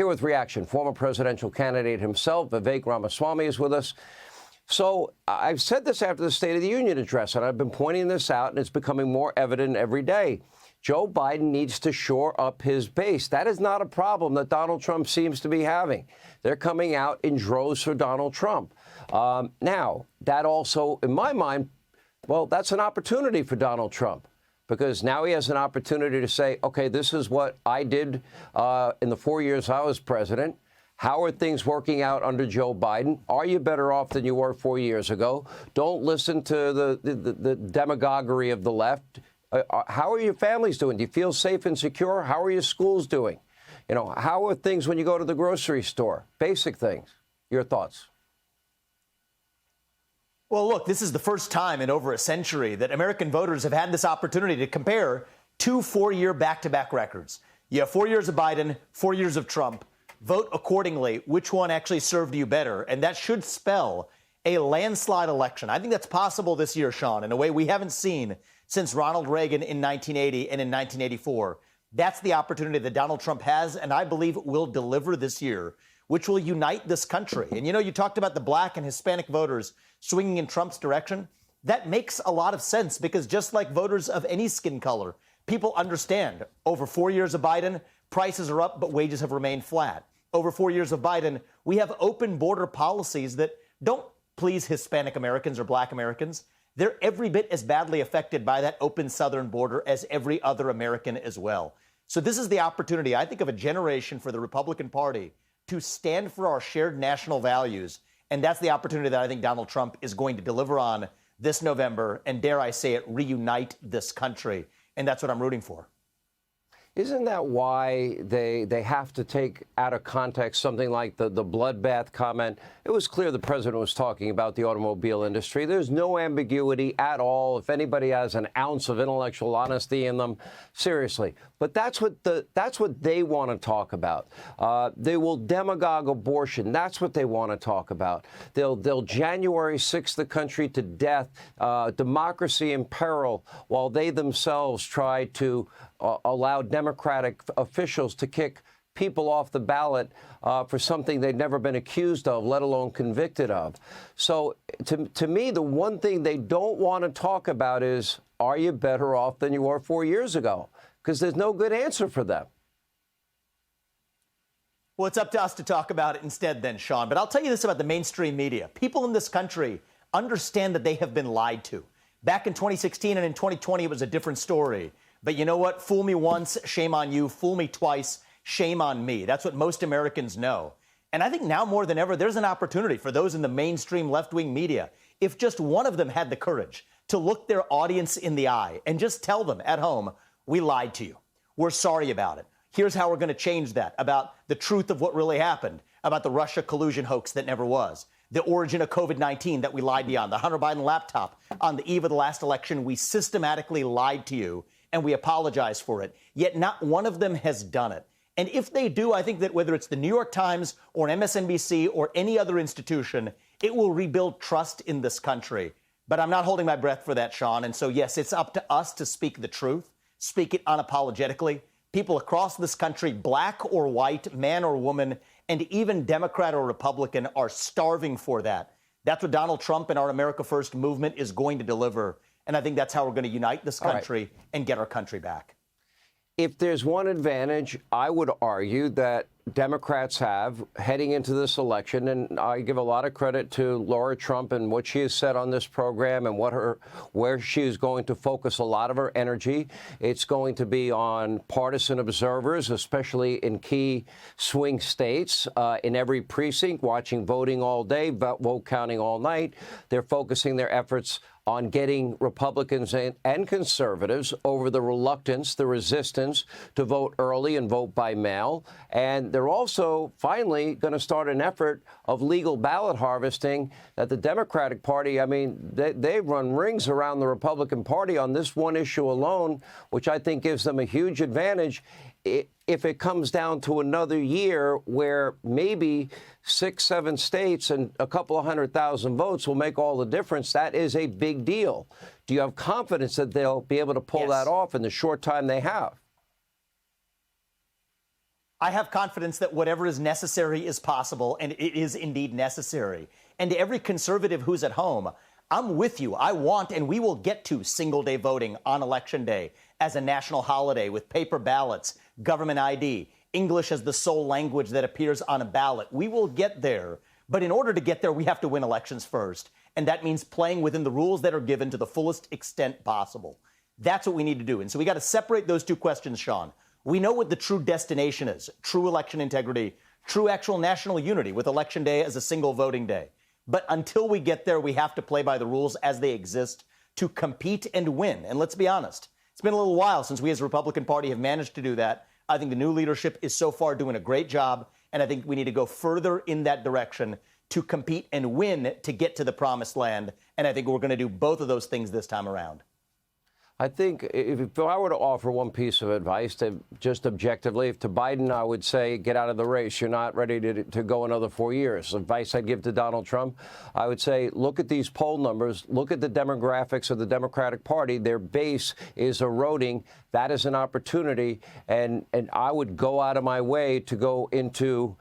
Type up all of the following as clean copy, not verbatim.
Here with reaction, former presidential candidate himself, Vivek Ramaswamy, is with us. So I've said this after the State of the Union address, and I've been pointing this out, and it's becoming more evident every day. Joe Biden needs to shore up his base. That is not a problem that Donald Trump seems to be having. They're coming out in droves for Donald Trump. Now, that also, in my mind, well, that's an opportunity for Donald Trump, because now he has an opportunity to say, OK, this is what I did in the 4 years I was president. How are things working out under Joe Biden? Are you better off than you were 4 years ago? Don't listen to the demagoguery of the left. How are your families doing? Do you feel safe and secure? How are your schools doing? You know, how are things when you go to the grocery store? Basic things. Your thoughts? Well, look, this is the first time in over a century that American voters have had this opportunity to compare two 4-year back-to-back records. You have 4 years of Biden, 4 years of Trump. Vote accordingly. Which one actually served you better? And that should spell a landslide election. I think that's possible this year, Sean, in a way we haven't seen since Ronald Reagan in 1980 and in 1984. That's the opportunity that Donald Trump has, and I believe will deliver this year, which will unite this country. And, you know, you talked about the black and Hispanic voters swinging in Trump's direction. That makes a lot of sense, because just like voters of any skin color, people understand over 4 years of Biden, prices are up, but wages have remained flat. Over 4 years of Biden, we have open border policies that don't please Hispanic Americans or black Americans. They're every bit as badly affected by that open southern border as every other American as well. So this is the opportunity, I think, of a generation for the Republican Party to stand for our shared national values. And that's the opportunity that I think Donald Trump is going to deliver on this November, and dare I say it, reunite this country. And that's what I'm rooting for. Isn't that why they have to take out of context something like the bloodbath comment? It was clear the president was talking about the automobile industry. There's no ambiguity at all. If anybody has an ounce of intellectual honesty in them, seriously. But that's what they want to talk about. They will demagogue abortion. That's what they want to talk about. They'll January 6th the country to death, democracy in peril, while they themselves try to allow Democratic officials to kick people off the ballot for something they've never been accused of, let alone convicted of. So to me, the one thing they don't want to talk about is, are you better off than you were 4 years ago? Because there's no good answer for them. Well, it's up to us to talk about it instead then, Sean. But I'll tell you this about the mainstream media. People in this country understand that they have been lied to. Back in 2016 and in 2020, it was a different story. But you know what? Fool me once, shame on you. Fool me twice, shame on me. That's what most Americans know. And I think now more than ever, there's an opportunity for those in the mainstream left-wing media, if just one of them had the courage to look their audience in the eye and just tell them at home, we lied to you. We're sorry about it. Here's how we're going to change that, about the truth of what really happened, about the Russia collusion hoax that never was, the origin of COVID-19 that we lied to you on, the Hunter Biden laptop on the eve of the last election. We systematically lied to you, and we apologize for it. Yet not one of them has done it. And if they do, I think that whether it's the New York Times or MSNBC or any other institution, it will rebuild trust in this country. But I'm not holding my breath for that, Sean. And so, yes, it's up to us to speak the truth, speak it unapologetically. People across this country, black or white, man or woman, and even Democrat or Republican, are starving for that. That's what Donald Trump and our America First movement is going to deliver. And I think that's how we're going to unite this country and get our country back. If there's one advantage, I would argue that Democrats have heading into this election, and I give a lot of credit to Laura Trump and what she has said on this program and where she is going to focus a lot of her energy. It's going to be on partisan observers, especially in key swing states, in every precinct, watching voting all day, vote counting all night. They're focusing their efforts on getting Republicans and conservatives over the reluctance, the resistance to vote early and vote by mail. And they're also finally going to start an effort of legal ballot harvesting that the Democratic Party, I mean, they run rings around the Republican Party on this one issue alone, which I think gives them a huge advantage. If it comes down to another year where maybe 6, 7 states and a couple of 100,000 votes will make all the difference, that is a big deal. Do you have confidence that they'll be able to pull that off in the short time they have? I have confidence that whatever is necessary is possible, and it is indeed necessary. And to every conservative who's at home, I'm with you. I want, and we will get to single-day voting on Election Day as a national holiday with paper ballots, government ID, English as the sole language that appears on a ballot. We will get there. But in order to get there, we have to win elections first. And that means playing within the rules that are given to the fullest extent possible. That's what we need to do. And so we got to separate those two questions, Sean. We know what the true destination is: true election integrity, true actual national unity with Election Day as a single voting day. But until we get there, we have to play by the rules as they exist to compete and win. And let's be honest, it's been a little while since we as a Republican Party have managed to do that. I think the new leadership is so far doing a great job, and I think we need to go further in that direction to compete and win to get to the promised land. And I think we're going to do both of those things this time around. I think if I were to offer one piece of advice, to just objectively, to Biden, I would say, get out of the race. You're not ready to go another 4 years. Advice I'd give to Donald Trump, I would say, look at these poll numbers, look at the demographics of the Democratic Party. Their base is eroding. That is an opportunity. And I would go out of my way to go into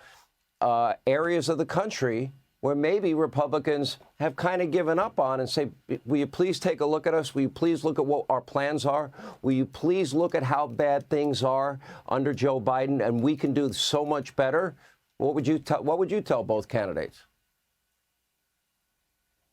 areas of the country where maybe Republicans have kind of given up on, and say, will you please take a look at us? Will you please look at what our plans are? Will you please look at how bad things are under Joe Biden, and we can do so much better? What would you tell both candidates?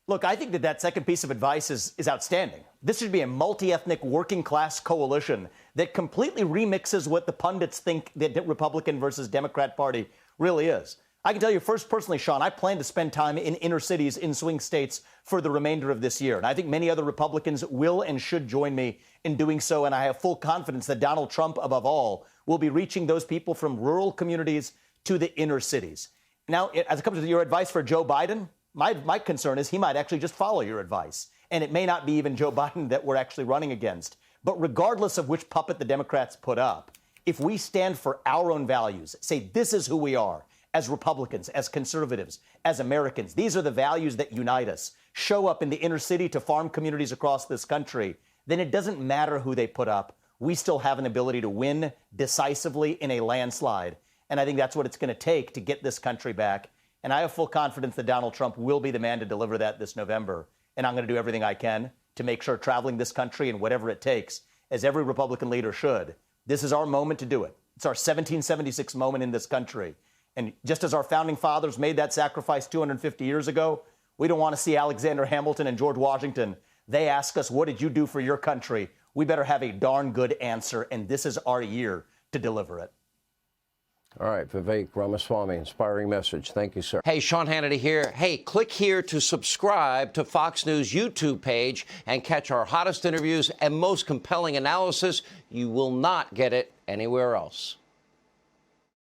Look, I think that second piece of advice is outstanding. This should be a multi-ethnic working class coalition that completely remixes what the pundits think the Republican versus Democrat Party really is. I can tell you first, personally, Sean, I plan to spend time in inner cities in swing states for the remainder of this year. And I think many other Republicans will and should join me in doing so. And I have full confidence that Donald Trump, above all, will be reaching those people from rural communities to the inner cities. Now, as it comes to your advice for Joe Biden, my concern is he might actually just follow your advice. And it may not be even Joe Biden that we're actually running against. But regardless of which puppet the Democrats put up, if we stand for our own values, say this is who we are, as Republicans, as conservatives, as Americans, these are the values that unite us, show up in the inner city to farm communities across this country, then it doesn't matter who they put up. We still have an ability to win decisively in a landslide. And I think that's what it's going to take to get this country back. And I have full confidence that Donald Trump will be the man to deliver that this November. And I'm going to do everything I can to make sure traveling this country and whatever it takes, as every Republican leader should, this is our moment to do it. It's our 1776 moment in this country. And just as our founding fathers made that sacrifice 250 years ago, we don't want to see Alexander Hamilton and George Washington. They ask us, what did you do for your country? We better have a darn good answer, and this is our year to deliver it. All right, Vivek Ramaswamy, inspiring message. Thank you, sir. Hey, Sean Hannity here. Hey, click here to subscribe to Fox News YouTube page and catch our hottest interviews and most compelling analysis. You will not get it anywhere else.